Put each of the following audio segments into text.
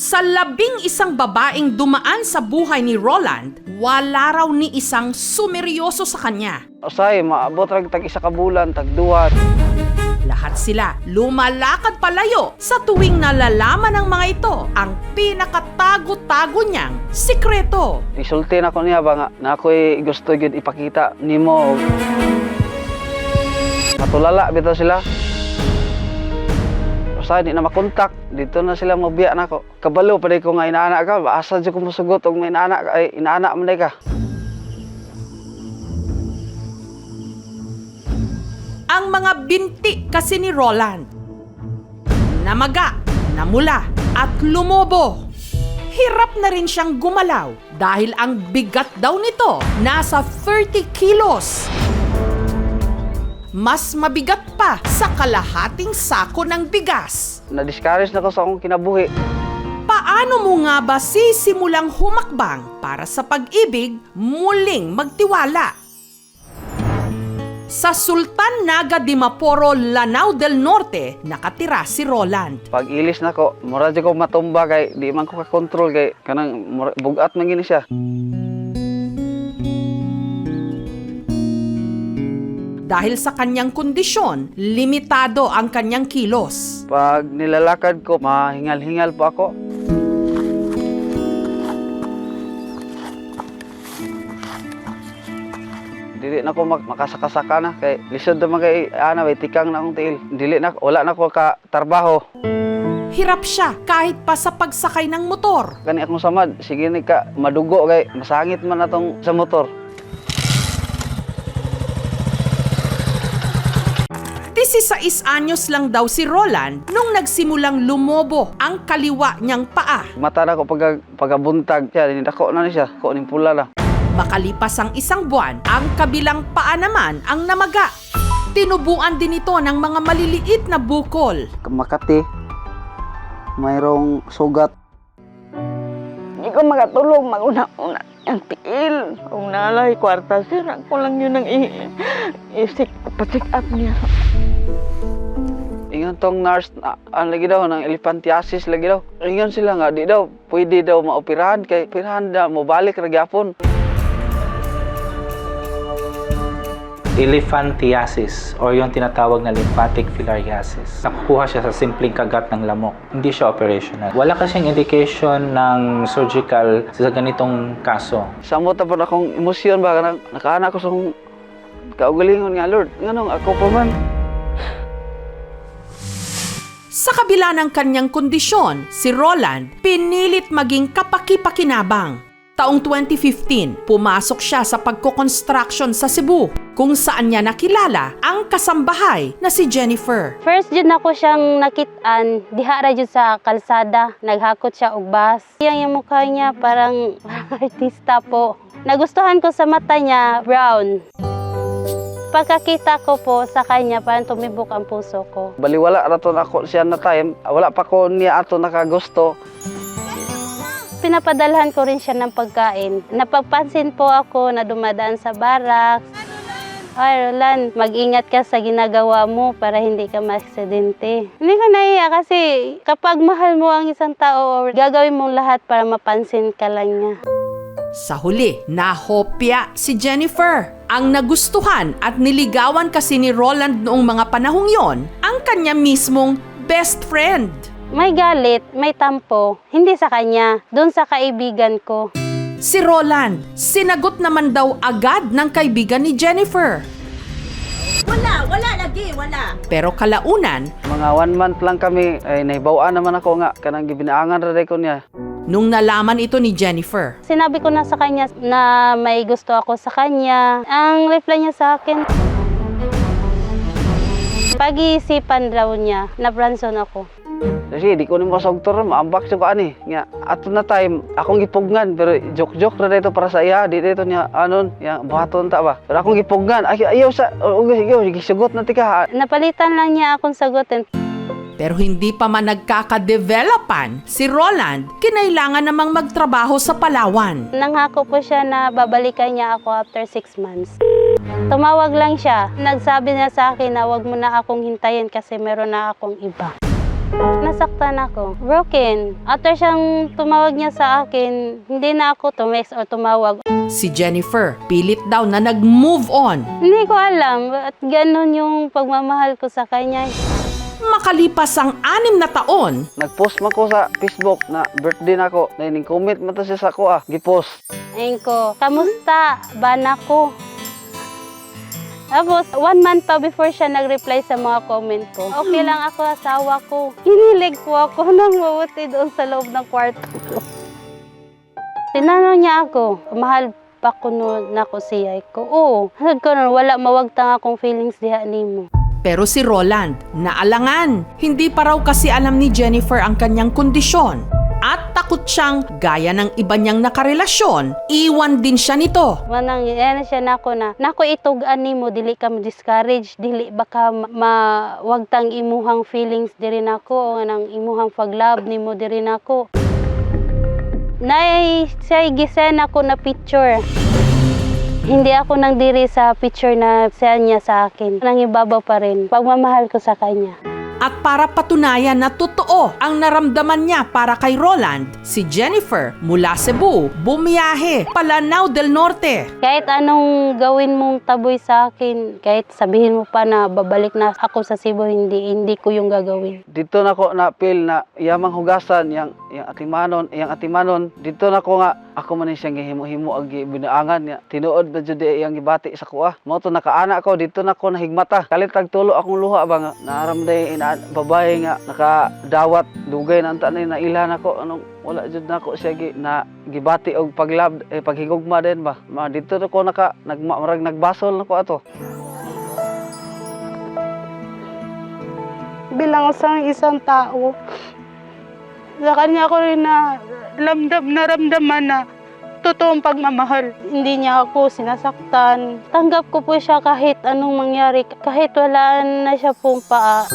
Sa 11 babaeng dumaan sa buhay ni Roland, wala raw ni isang sumeryoso sa kanya. Usay, maabot rag tag isa ka bulan, tag duwa. Lahat sila lumalakad palayo sa tuwing nalalaman ng mga ito ang pinakatago-tago niyang sikreto. Isulti na ko niya ba nga, na ako'y gusto yun ipakita nimo. Matulala bitaw sila. Usay, di na makontak. Dito na sila mabiya na ko. Kabalo pa ko nga inaanak ka, asa dyan ko musugot og may inaanak ka, ay inaanak mo ka. Ang mga binti kasi ni Roland, namaga, namula at lumobo. Hirap na rin siyang gumalaw dahil ang bigat daw nito nasa 30 kilos. Mas mabigat pa sa kalahating sako ng bigas. Na-discourage na ko sa akong kinabuhi. Paano mo nga ba sisimulang humakbang para sa pag-ibig muling magtiwala? Sa Sultan Naga de Maporo, Lanao del Norte, nakatira si Roland. Pag ilis na ko, mura dyan ko matumba kay di man ko kakontrol kay kanang bugat man gini siya. Dahil sa kanyang kondisyon, limitado ang kanyang kilos. Pag nilalakad ko, mahingal-hingal po ako. Dili na ko makasakasaka na kay lisod naman kay ana may tikang na akong tiil. Dili na wala na ko ka trabaho. Hirap siya kahit pa sa pagsakay ng motor. Kani akong samad, sige ni ka madugo kay masangit man atong sa motor. 16 anyos lang daw si Roland nung nagsimulang lumobo ang kaliwa niyang paa. Mata na ko pagabuntag siya, dinidako na ni siya, ko ning pula na. Makalipas ang isang buwan, ang kabilang paa naman ang namaga. Tinubuan din ito ng mga maliliit na bukol. Makati, mayroong sugat. Hindi ko makatulog, mag-una-una ang tiil. Kung nalay, kwarta sir, ako lang yun ang i-check up niya. Ingon tong nurse, ang lagi daw, ng elephantiasis lagi daw. Ingon sila nga, di daw, pwede daw maoperahan, kay operahan daw, mabalik ragyapon. Elephantiasis or yung tinatawag na lymphatic filariasis. Nakukuha siya sa simpleng kagat ng lamok. Hindi siya operational. Wala kasing indication ng surgical sa ganitong kaso. Samot na po akong emosyon ba, nakaanak ko sa kaugalingon nga, Lord, nganong ako pa man. Sa kabila ng kanyang kondisyon, si Roland pinilit maging kapaki-pakinabang. Taong 2015, pumasok siya sa pagko-construction sa Cebu, kung saan niya nakilala ang kasambahay na si Jennifer. First jud nako siyang nakitaan diha ra jud sa kalsada, naghakot siya og bus. Yung mukha niya parang artista po. Nagustuhan ko sa mata niya, brown. Pagkakita ko po sa kanya, parang tumibok ang puso ko. Baliwala raton ako siya na time, wala pa ko niya ato nakagusto. Pinapadalhan ko rin siya ng pagkain. Napagpansin po ako na dumadaan sa barracks. Ay, Roland, mag-ingat ka sa ginagawa mo para hindi ka ma-aksidente. Hindi ka nahiya kasi kapag mahal mo ang isang tao, or gagawin mong lahat para mapansin ka lang niya. Sa huli, nahopya si Jennifer. Ang nagustuhan at niligawan kasi ni Roland noong mga panahong yon, ang kanya mismong best friend. May galit, may tampo, hindi sa kanya, doon sa kaibigan ko. Si Roland, sinagot naman daw agad ng kaibigan ni Jennifer. Wala lagi. Pero kalaunan, Mga 1 month lang kami, ay naibawaan naman ako nga, kanang gibinaangan ra ko niya. nung nalaman ito ni Jennifer, Sinabi ko na sa kanya na may gusto ako sa kanya. Ang reply niya sa akin, pag-iisipan raw niya, na-branson ako. Kasi di ko ni masogtor, maambak siya ko ani. Nga, ato na time, akong gipugnan, pero joke-joke na dito para sa iya, di dito niya, anon, yang buhaton ta ba. Pero akong gipugnan, ayaw sa, gisugot na tika. Napalitan lang niya akong sagutin. pero hindi pa man nagkakadevelopan si Roland, kinailangan namang magtrabaho sa Palawan. Nanghako po siya na babalikan niya ako after 6 months. Tumawag lang siya. Nagsabi niya sa akin na wag mo na akong hintayin kasi meron na akong iba. Nasaktan ako. Broken. After siyang tumawag niya sa akin, hindi na ako tumext or tumawag. Si Jennifer, pilit daw na nag-move on. Hindi ko alam at ganun yung pagmamahal ko sa kanya. Makalipas ang 6 na taon, Nag-post man ko sa Facebook na birthday na ako. Na comment man to siya sa ako Gipost. Ayun ko, kamusta? Bana ko. Tapos, 1 month pa before siya nag-reply sa mga comment ko. Okay lang ako, asawa ko. Hinilig po ako nang mabuti doon sa loob ng kwarto ko. Tinanong niya ako, mahal pa ko noon na ko siya ko. Oo, sabi ko nun, wala mawagtang akong feelings diha nimo. pero si Roland naalangan. Hindi pa raw kasi alam ni Jennifer ang kanyang kondisyon. At takot siyang, gaya ng iba niyang nakarelasyon, iwan din siya nito. Manang yan siya nako na, nako itugan nimo dili ka ma-discourage, dili baka mawagtang imuhang feelings diri nako o nang imuhang pag-love nimo diri nako. Nay say gisen ako na picture. Hindi ako nang diri sa picture na siya niya sa akin. Nang ibabaw pa rin pagmamahal ko sa kanya. At para patunayan na totoo ang naramdaman niya para kay Roland, si Jennifer mula Cebu bumiyahe Palanao del Norte. Kahit anong gawin mong taboy sa akin, kahit sabihin mo pa na babalik na ako sa Cebu, hindi ko yung gagawin. Dito na ko na-feel na yamang hugasan, yang atimanon. Dito na ko nga, ako man siyang gihimo-himo ang binaangan niya. Tinuod ba jud iyang gibati sa kuha. Mo to nakaana ko, dito na ko nahigmata. Kalit tagtulo akong luha ba nga, naaramday babae nga nakadawat dugay na antanay na ilan ako anong wala jud nako siya na gibati og paghigugma din ba dito na ko nagbasol nako ato. Bilang isang tao, sa kanya ko rin na naramdaman na totoong pagmamahal. Hindi niya ako sinasaktan. Tanggap ko po siya kahit anong mangyari, kahit wala na siya pong paa.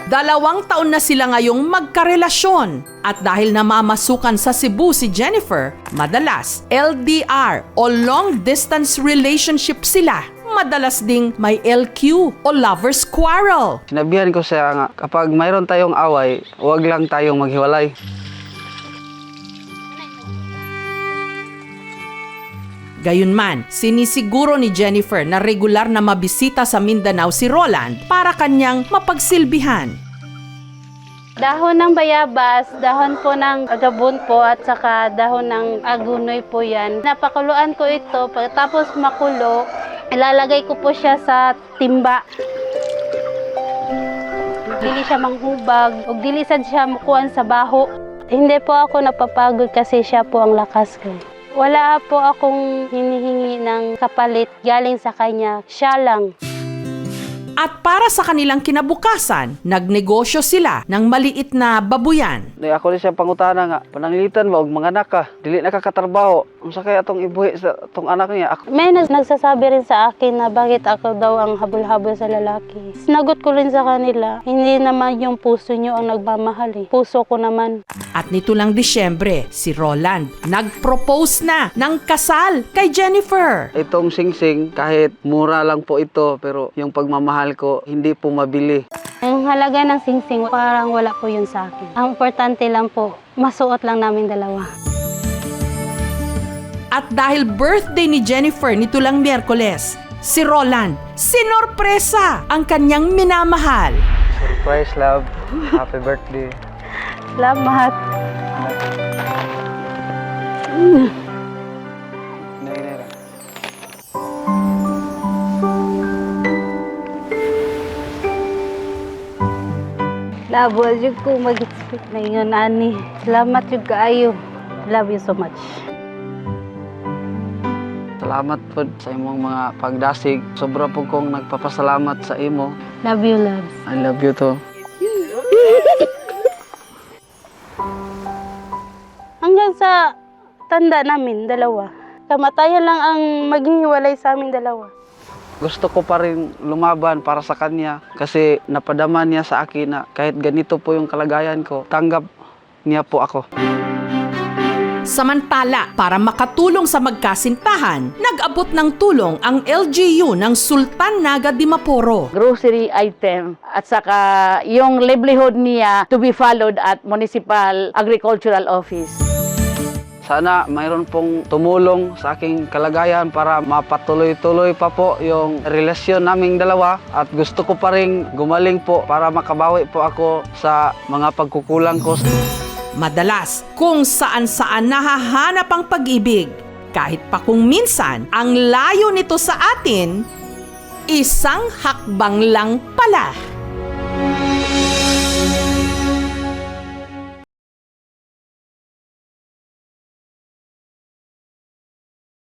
2 taon na sila ngayong magkarelasyon. At dahil namamasukan sa Cebu si Jennifer, madalas LDR o long distance relationship sila. Madalas ding may LQ o lover's quarrel. Sinabihan ko siya nga kapag mayroon tayong away, huwag lang tayong maghiwalay. Gayunman, sinisiguro ni Jennifer na regular na mabisita sa Mindanao si Roland para kanyang mapagsilbihan. Dahon ng bayabas, dahon po ng agabon po at saka dahon ng agunoy po yan. Napakuluan ko ito, pagkatapos makulo, ilalagay ko po siya sa timba. Dili siya manghubag, o dili sad siya mukuan sa baho. Hindi po ako napapagod kasi siya po ang lakas ko. Wala po akong hinihingi ng kapalit galing sa kanya, siya lang. At para sa kanilang kinabukasan, nagnegosyo sila ng maliit na babuyan. Di ako rin siya pangutana nga, pananglitan ba og mga anak ka, dili nakakatrabaho. Unsa kay atong ibuhi sa atong anak niya? May nagsasabi rin sa akin na bakit ako daw ang habol-habol sa lalaki. Sinagot ko rin sa kanila, hindi naman yung puso nyo ang nagmamahal eh. Puso ko naman. At nito lang Disyembre, si Roland nag-propose na ng kasal kay Jennifer. Itong singsing, kahit mura lang po ito, pero yung pagmamahal ko, hindi po mabili. Ang halaga ng singsing, parang wala po yun sa akin. Ang importante lang po, masuot lang namin dalawa. At dahil birthday ni Jennifer nito lang Miyerkules, si Roland, sinorpresa ang kanyang minamahal. Surprise, love. Happy birthday. Salamat. Labo jud ko mag-expect na ingon ani. Salamat jud kaayo. Love you so much. Salamat po sa imong mga pagdasig. Sobra po kong nagpapasalamat sa imo. Love you, loves. I love you too. Hanggang sa tanda namin, dalawa. Kamatayan lang ang maghihiwalay sa amin dalawa. Gusto ko pa rin lumaban para sa kanya kasi napadama niya sa akin na kahit ganito po yung kalagayan ko, tanggap niya po ako. Samantala, para makatulong sa magkasintahan, nag-abot ng tulong ang LGU ng Sultan Naga Dimaporo. Grocery item at saka yung livelihood niya to be followed at Municipal Agricultural Office. Sana mayroon pong tumulong sa aking kalagayan para mapatuloy-tuloy pa po yung relasyon naming dalawa at gusto ko pa rin gumaling po para makabawi po ako sa mga pagkukulang ko. Madalas, kung saan-saan nahahanap ang pag-ibig. Kahit pa kung minsan, ang layo nito sa atin, isang hakbang lang pala.